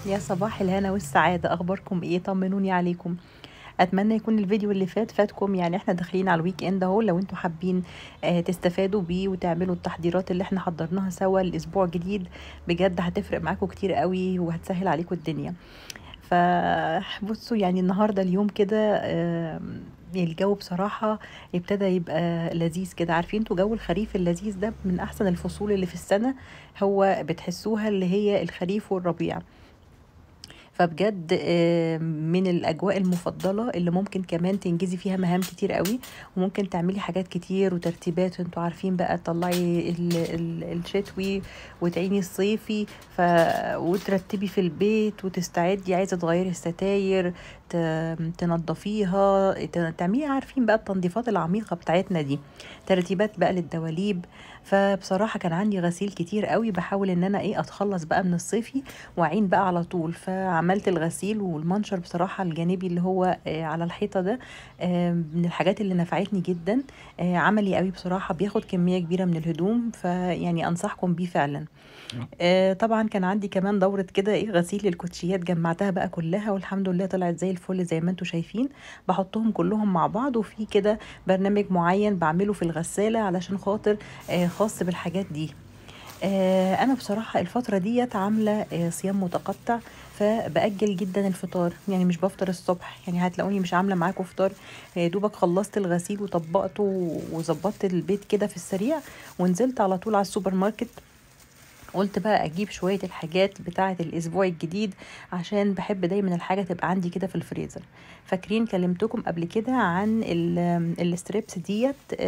يا صباح الهنا والسعادة، أخباركم إيه؟ طمنوني عليكم. أتمنى يكون الفيديو اللي فاتكم. يعني احنا داخلين على الويك اند اهو. لو انتوا حابين تستفادوا بيه وتعملوا التحضيرات اللي احنا حضرناها سوا الأسبوع الجديد، بجد هتفرق معاكم كتير قوي وهتسهل عليكم الدنيا. فبصوا، يعني النهاردة اليوم كده الجو بصراحة ابتدى يبقى لذيذ كده. عارفين انتوا جو الخريف اللذيذ ده من أحسن الفصول اللي في السنة. هو بتحسوها اللي هي الخريف والربيع. فبجد من الأجواء المفضلة اللي ممكن كمان تنجزي فيها مهام كتير قوي، وممكن تعملي حاجات كتير وترتيبات. انتوا عارفين بقى، تطلعي الشتوي وتعيني الصيفي وترتبي في البيت وتستعدي، عايزة تغيري الستاير، تنظفيها، تعملي، عارفين بقى التنظيفات العميقة بتاعتنا دي، ترتيبات بقى للدواليب. فبصراحة كان عندي غسيل كتير قوي، بحاول ان انا اتخلص بقى من الصيفي واعين بقى على طول. فعملت الغسيل والمنشر بصراحة الجانبي اللي هو على الحيطة ده، من الحاجات اللي نفعتني جدا. عملي قوي بصراحة، بياخد كمية كبيرة من الهدوم، فيعني انصحكم بيه فعلا. طبعا كان عندي كمان دورة كده غسيل الكوتشيات، جمعتها بقى كلها والحمد لله طلعت زي الفل زي ما انتوا شايفين. بحطهم كلهم مع بعض، وفي كده برنامج معين بعمله في الغسالة علشان خاطر خاص بالحاجات دي. انا بصراحه الفتره ديت عامله صيام متقطع، فبأجل جدا الفطار. يعني مش بفطر الصبح، يعني هتلاقوني مش عامله معاكم فطار. دوبك خلصت الغسيل وطبقته وظبطت البيت كده في السريع، ونزلت على طول على السوبر ماركت. قلت بقى اجيب شويه الحاجات بتاعه الاسبوع الجديد، عشان بحب دايما الحاجه تبقى عندي كده في الفريزر. فاكرين كلمتكم قبل كده عن الستريبس ديت؟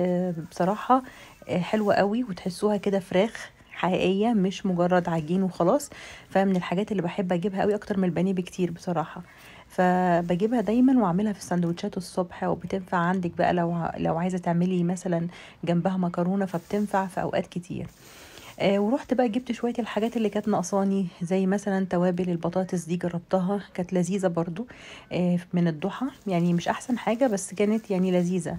بصراحه حلوه قوي، وتحسوها كده فراخ حقيقيه مش مجرد عجين وخلاص. فمن الحاجات اللي بحب اجيبها قوي اكتر من البانيه بكتير بصراحه. فبجيبها دايما واعملها في السندوتشات الصبح، وبتنفع عندك بقى لو عايزه تعملي مثلا جنبها مكرونه، فبتنفع في اوقات كتير. ورحت بقى جبت شوية الحاجات اللي كانت ناقصاني، زي مثلا توابل البطاطس دي، جربتها كانت لذيذة برضو. من الضحى، يعني مش احسن حاجة بس كانت يعني لذيذة.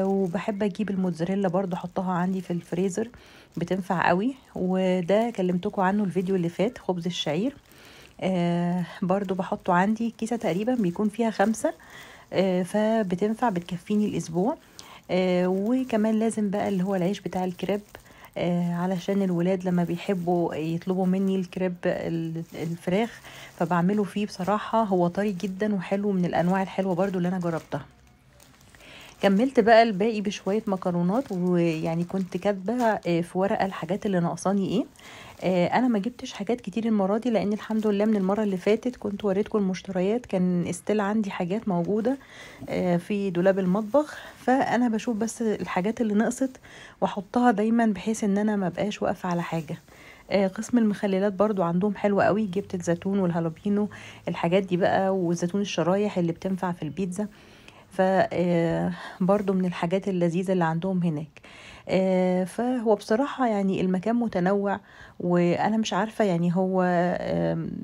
وبحب اجيب الموتزاريلا برضو احطها عندي في الفريزر، بتنفع قوي. وده كلمتكم عنه الفيديو اللي فات، خبز الشعير. برضو بحطه عندي كيسة تقريبا بيكون فيها 5، فبتنفع بتكفيني الاسبوع. وكمان لازم بقى اللي هو العيش بتاع الكريب، علشان الولاد لما بيحبوا يطلبوا مني الكريب الفراخ، فبعمله فيه. بصراحة هو طري جدا وحلو، من الأنواع الحلوة برضو اللي أنا جربتها. كملت بقى الباقي بشوية مكرونات، ويعني كنت كاتبة في ورقة الحاجات اللي ناقصاني ايه. انا ما جبتش حاجات كتير المرة دي، لان الحمد لله من المرة اللي فاتت كنت وريتكم المشتريات، كان استيل عندي حاجات موجودة في دولاب المطبخ. فانا بشوف بس الحاجات اللي نقصت واحطها دايما، بحيث ان انا ما بقاش واقفة على حاجة. قسم المخللات برضو عندهم حلو قوي، جبت الزيتون والهالوبينو، الحاجات دي بقى، والزيتون الشرايح اللي بتنفع في البيتزا. فبرضو من الحاجات اللذيذة اللي عندهم هناك. فهو بصراحة يعني المكان متنوع، وأنا مش عارفة، يعني هو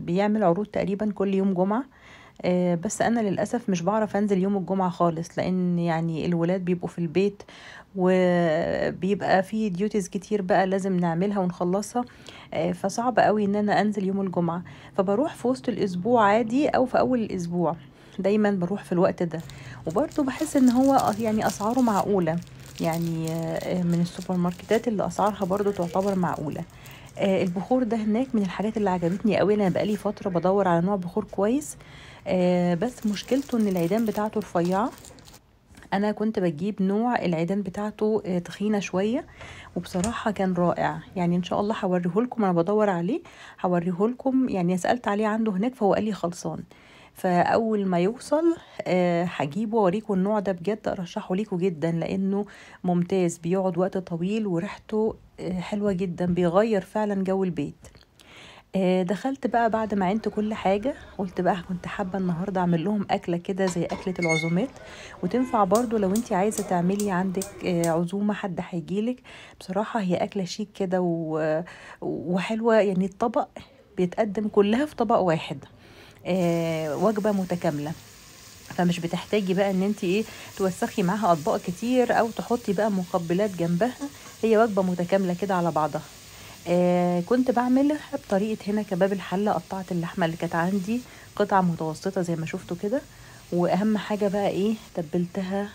بيعمل عروض تقريبا كل يوم جمعة. بس أنا للأسف مش بعرف أنزل يوم الجمعة خالص، لأن يعني الولاد بيبقوا في البيت، وبيبقى في ديوتيز كتير بقى لازم نعملها ونخلصها. فصعب قوي ان انا انزل يوم الجمعة. فبروح في وسط الاسبوع عادي، او في اول الاسبوع، دايما بروح في الوقت ده. وبرضه بحس ان هو يعني اسعاره معقولة، يعني من السوبر ماركتات اللي اسعارها برضه تعتبر معقولة. البخور ده هناك من الحاجات اللي عجبتني قوي. انا بقالي فترة بدور على نوع بخور كويس، بس مشكلته ان العيدان بتاعته رفيعة. انا كنت بجيب نوع العيدان بتاعته تخينة شوية، وبصراحة كان رائع. يعني ان شاء الله هوريهولكم، انا بدور عليه هوريهولكم. يعني سألت عليه عنده هناك فهو قال لي خلصان. فاول ما يوصل هجيبه واوريكم. النوع ده بجد ارشحه ليكم جدا، لانه ممتاز، بيقعد وقت طويل، وريحته حلوة جدا، بيغير فعلا جو البيت. دخلت بقى بعد ما عينت كل حاجة، قلت بقى كنت حابة النهاردة اعمل لهم اكلة كده زي اكلة العزومات، وتنفع برضو لو انتي عايزة تعملي عندك عزومة حد هيجيلك. بصراحة هي اكلة شيك كده وحلوة. يعني الطبق بيتقدم كلها في طبق واحد، وجبة متكاملة. فمش بتحتاجي بقى ان انت توسخي معاها اطباق كتير، او تحطي بقى مقبلات جنبها. هي وجبة متكاملة كده على بعضها. كنت بعملها بطريقة هنا كباب الحلة. قطعت اللحمة اللي كانت عندي قطع متوسطة زي ما شفتوا كده، واهم حاجة بقى ايه، تبلتها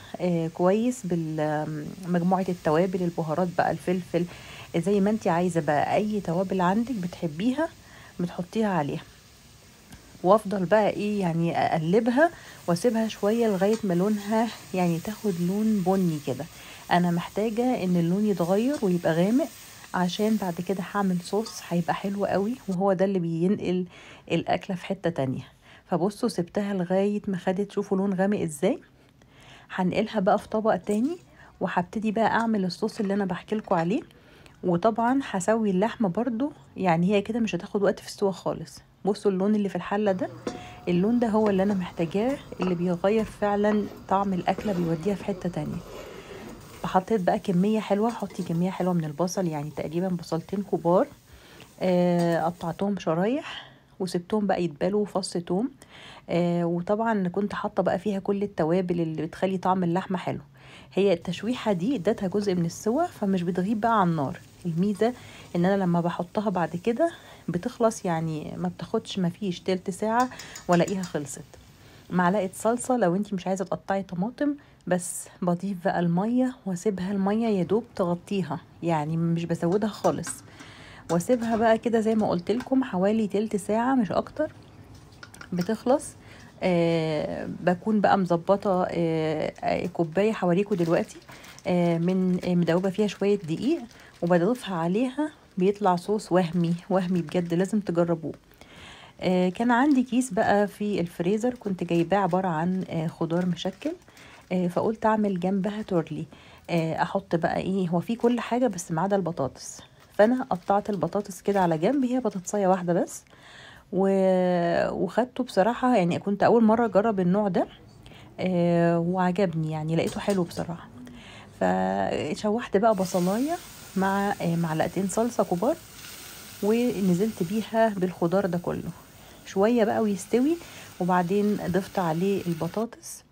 كويس بمجموعة التوابل، البهارات بقى، الفلفل، زي ما انتي عايزة بقى، اي توابل عندك بتحبيها بتحطيها عليها. وافضل بقى ايه يعني اقلبها واسيبها شوية لغاية ما لونها يعني تاخد لون بني كده. انا محتاجة ان اللون يتغير ويبقى غامق، عشان بعد كده هعمل صوص هيبقى حلو قوي، وهو ده اللي بينقل الاكلة في حتة تانية. فبصوا سبتها لغاية ما خدت، شوفوا لون غامق ازاي. هنقلها بقى في طبق تاني، وهبتدي بقى اعمل الصوص اللي انا بحكيلكوا عليه. وطبعا هسوي اللحمة برضو، يعني هي كده مش هتاخد وقت في السوا خالص. بصوا اللون اللي في الحلة ده، اللون ده هو اللي انا محتاجاه، اللي بيغير فعلا طعم الاكلة، بيوديها في حتة تانية. فحطيت بقى كمية حلوة، حطي كمية حلوة من البصل، يعني تقريبا بصلتين كبار. قطعتهم شرايح وسبتهم بقى يتبالوا، فص توم. وطبعا كنت حاطه بقى فيها كل التوابل اللي بتخلي طعم اللحمه حلو. هي التشويحه دي ادتها جزء من السوا، فمش بتغيب بقى على النار. الميزه ان انا لما بحطها بعد كده بتخلص، يعني ما بتاخدش، ما فيش تلت ساعه والاقيها خلصت. معلقه صلصه لو انتي مش عايزه تقطعي طماطم، بس بضيف بقى الميه واسيبها الميه يا دوب تغطيها، يعني مش بزودها خالص. واسيبها بقى كده زي ما قلت لكم حوالي تلت ساعة مش اكتر، بتخلص. بكون بقى مظبطة كوباية حواليكوا دلوقتي، من مدوبة فيها شوية دقيق وبضيفها عليها، بيطلع صوص وهمي وهمي بجد، لازم تجربوه. كان عندي كيس بقى في الفريزر كنت جايباه عبارة عن خضار مشكل. فقلت اعمل جنبها تورلي. احط بقى ايه، هو فيه كل حاجة بس ما عدا البطاطس. فانا قطعت البطاطس كده على جنب، هي بطاطسية واحدة بس. و... وخدته بصراحة، يعني كنت اول مرة اجرب النوع ده. وعجبني، يعني لقيته حلو بصراحة. فشوحت بقى بصلاية مع معلقتين صلصة كبار، ونزلت بيها بالخضار ده كله شوية بقى ويستوي. وبعدين ضفت عليه البطاطس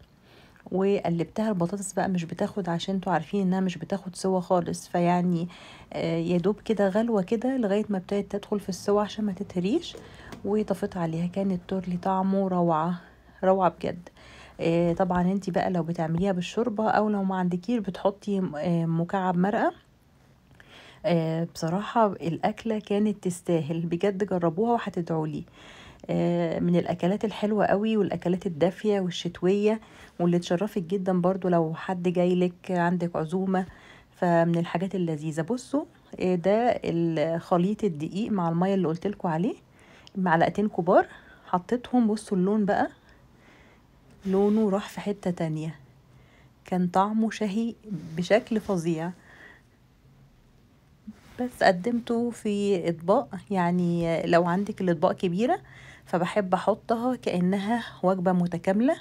وقلبتها. البطاطس بقى مش بتاخد، عشان انتوا عارفين انها مش بتاخد سوا خالص، فيعني يا دوب كده غلوة كده لغاية ما ابتدت تدخل في السوا عشان ما تتهريش. وطفيت عليها، كانت تورلي طعمه روعة، روعة بجد. طبعا انتي بقى لو بتعمليها بالشوربة، او لو ما عندكيش بتحطي مكعب مرقة. بصراحة الأكلة كانت تستاهل بجد، جربوها وهتدعولي. من الأكلات الحلوة قوي، والأكلات الدافية والشتوية، واللي تشرفك جدا برضو لو حد جايلك عندك عزومة. فمن الحاجات اللذيذة. بصوا ده خليط الدقيق مع المية اللي قلتلكوا عليه، معلقتين كبار. حطيتهم، بصوا اللون بقى، لونه راح في حتة تانية، كان طعمه شهي بشكل فظيع. بس قدمته في اطباق، يعني لو عندك الاطباق كبيرة فبحب احطها كأنها وجبة متكاملة.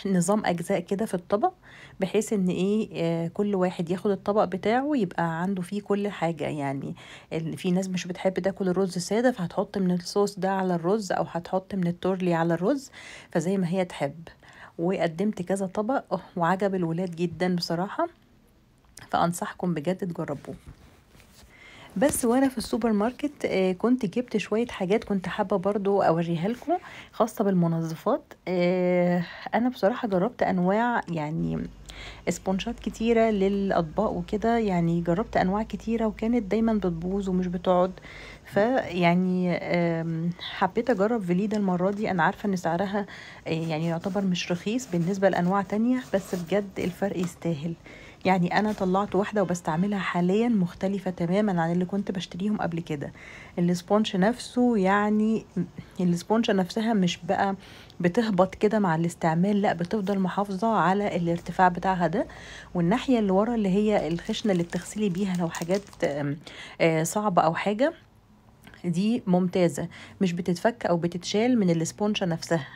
نظام اجزاء كده في الطبق، بحيث ان ايه كل واحد ياخد الطبق بتاعه يبقى عنده فيه كل حاجة. يعني في ناس مش بتحب تاكل الرز سادة، فهتحط من الصوص ده على الرز، او هتحط من التورلي على الرز، فزي ما هي تحب. وقدمت كذا طبق وعجب الولاد جدا بصراحة، فأنصحكم بجد تجربوه. بس وانا في السوبر ماركت كنت جبت شوية حاجات كنت حابة برضو اوريها لكم، خاصة بالمنظفات. انا بصراحة جربت انواع، يعني اسبونشات كتيرة للاطباق وكده، يعني جربت انواع كتيرة وكانت دايما بتبوظ ومش بتقعد. فيعني حبيت اجرب فيليدا المرة دي. انا عارفة ان سعرها يعني يعتبر مش رخيص بالنسبة لانواع تانية، بس بجد الفرق يستاهل. يعني انا طلعت واحدة وبستعملها حاليا مختلفة تماما عن اللي كنت بشتريهم قبل كده. السبونج نفسه، يعني السبونج نفسها مش بقى بتهبط كده مع الاستعمال، لا بتفضل محافظة على الارتفاع بتاعها ده. والناحية اللي ورا اللي هي الخشنة اللي بتغسلي بيها لو حاجات صعبة او حاجة، دي ممتازة، مش بتتفك او بتتشال من الاسبونجة نفسها.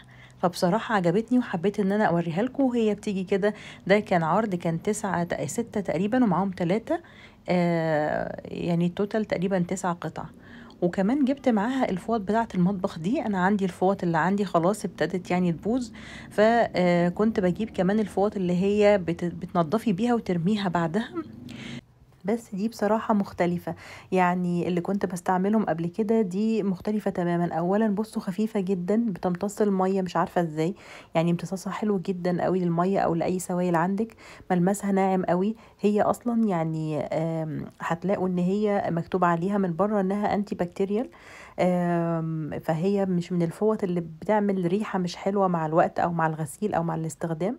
فبصراحة عجبتني وحبيت ان انا اوريها لكم، وهي بتيجي كده. ده كان عرض، كان 6 تقريبا ومعاهم 3. يعني التوتال تقريبا 9 قطع. وكمان جبت معاها الفوط بتاعة المطبخ دي. انا عندي الفوط اللي عندي خلاص ابتدت يعني تبوظ، فكنت بجيب كمان الفوط اللي هي بتنضفي بيها وترميها بعدها. بس دي بصراحة مختلفة، يعني اللي كنت باستعملهم قبل كده دي مختلفة تمامًا. أولًا بُصّوا خفيفة جدًا، بتمتص المَيّة مش عارفة إزاي، يعني امتصاصها حلو جدًا أوي للمَيّة أو لأي سوائل عندِك، ملمسها ناعم أوي، هي أصلًا يعني هتلاقوا إن هي مكتوب عليها من برّه إنها anti bacterial. فهي مش من الفوط اللي بتعمل ريحة مش حلوة مع الوقت أو مع الغسيل أو مع الاستخدام.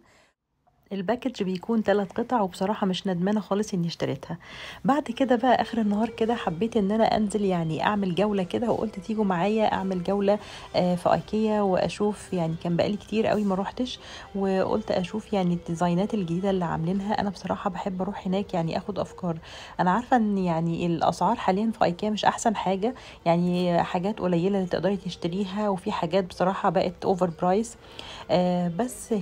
الباكج بيكون 3 قطع، وبصراحة مش ندمانة خالص إني اشتريتها. بعد كده بقى آخر النهار كده حبيت إن أنا أنزل يعني أعمل جولة كده، وقُلت تيجوا معايا أعمل جولة في IKEA وأشوف، يعني كان بقى لي كتير أوي ما رُحتش، وقُلت أشوف يعني الديزاينات الجديدة اللي عاملينها. أنا بصراحة باحب أروح هناك يعني آخد أفكار. أنا عارفة إن يعني الأسعار حاليًا في IKEA مش أحسن حاجة، يعني حاجات قليلة اللي تقدري تشتريها، وفي حاجات بصراحة بقت over price. بس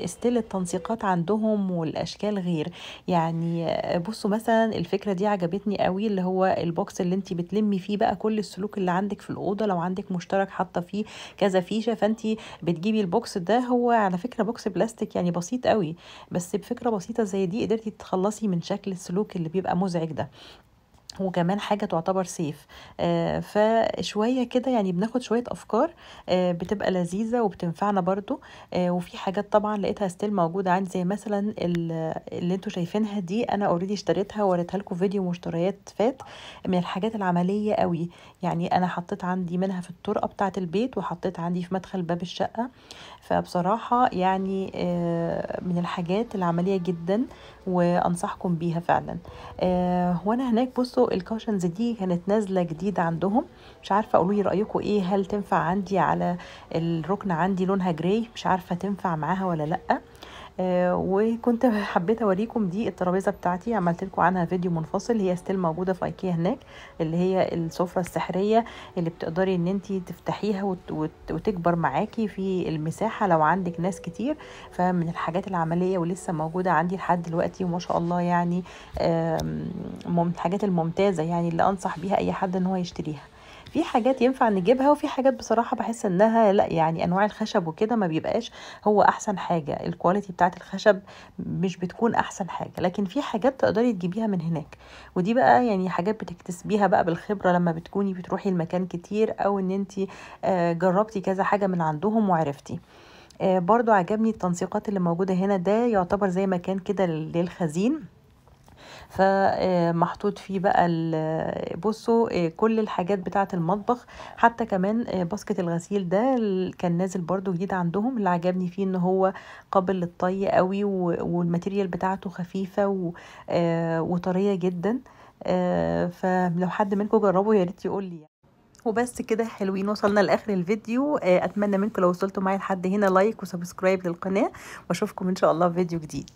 still التنسيقات عندهم والأشكال غير. يعني بُصّوا مثلًا الفكرة دي عجبتني أوي، اللي هو الbox اللي أنتِ بتلمّي فيه بقى كل السلوك اللي عندِك في الأوضة، لو عندِك مشترك حاطة فيه كذا فيشة، فأنتِ بتجيبي الbox ده. هو على فكرة box بلاستيك يعني بسيط أوي، بس بفكرة بسيطة زي دي قدرتِ تتخلّصي من شكل السلوك اللي بيبقى مزعج ده. وكمان حاجة تعتبر safe. فشوية كده يعني بناخد شوية أفكار بتبقى لذيذة وبتنفعنا برضه. وفي حاجات طبعًا لقيتها still موجودة عندي، زي مثلًا اللي أنتم شايفينها دي، أنا already اشتريتها ووريتها لكم فيديو مشتريات فات، من الحاجات العملية أوي. يعني أنا حطيت عندي منها في الطرقة بتاعة البيت، وحطيت عندي في مدخل باب الشقة. فبصراحة يعني من الحاجات العملية جدًا، وأنصحكم بيها فعلًا. وأنا هناك بُصّوا الcushions دي كانت نازلة جديد عندهم، مش عارفة قولوا لي رأيكم إيه، هل تنفع عندي على الرُكنة؟ عندي لونها grey، مش عارفة تنفع معاها والّا لأ. وكنت حبيت أوريكم دي الترابيزة بتاعتي، عملت لكم عنها فيديو منفصل، هي still موجودة في IKEA هناك، اللي هي السفرة السحرية اللي بتقدري إن أنتِ تفتحيها وتكبر معاكِ في المساحة لو عندِك ناس كتير. فمن الحاجات العملية ولسه موجودة عندي لحد دلوقتي، وما شاء الله يعني من الحاجات الممتازة يعني اللي أنصح بيها أي حد إن هو يشتريها. في حاجات ينفع نجيبها، وفي حاجات بصراحة باحس إنها لأ، يعني أنواع الخشب وكده ما بيبقاش هو أحسن حاجة، الquality بتاعة الخشب مش بتكون أحسن حاجة، لكن في حاجات تقدري تجيبيها من هناك. ودي بقى يعني حاجات بتكتسبيها بقى بالخبرة لما بتكوني بتروحي المكان كتير، أو إن أنتِ جربتِ كذا حاجة من عندهم وعرفتِ. برضه عجبني التنسيقات اللي موجودة هنا، ده يعتبر زي مكان كده للخزين. فمحطوط فيه بقى بصوا كل الحاجات بتاعة المطبخ، حتى كمان باسكت الغسيل ده كان نازل برضو جديد عندهم. اللي عجبني فيه ان هو قابل للطي قوي، والماتيريال بتاعته خفيفة وطرية جدا. فلو حد منكم جربه يا ريت يقول لي. وبس كده حلوين، وصلنا لاخر الفيديو. اتمنى منكم لو وصلتوا معايا لحد هنا لايك وسبسكرايب للقناة، واشوفكم ان شاء الله في فيديو جديد.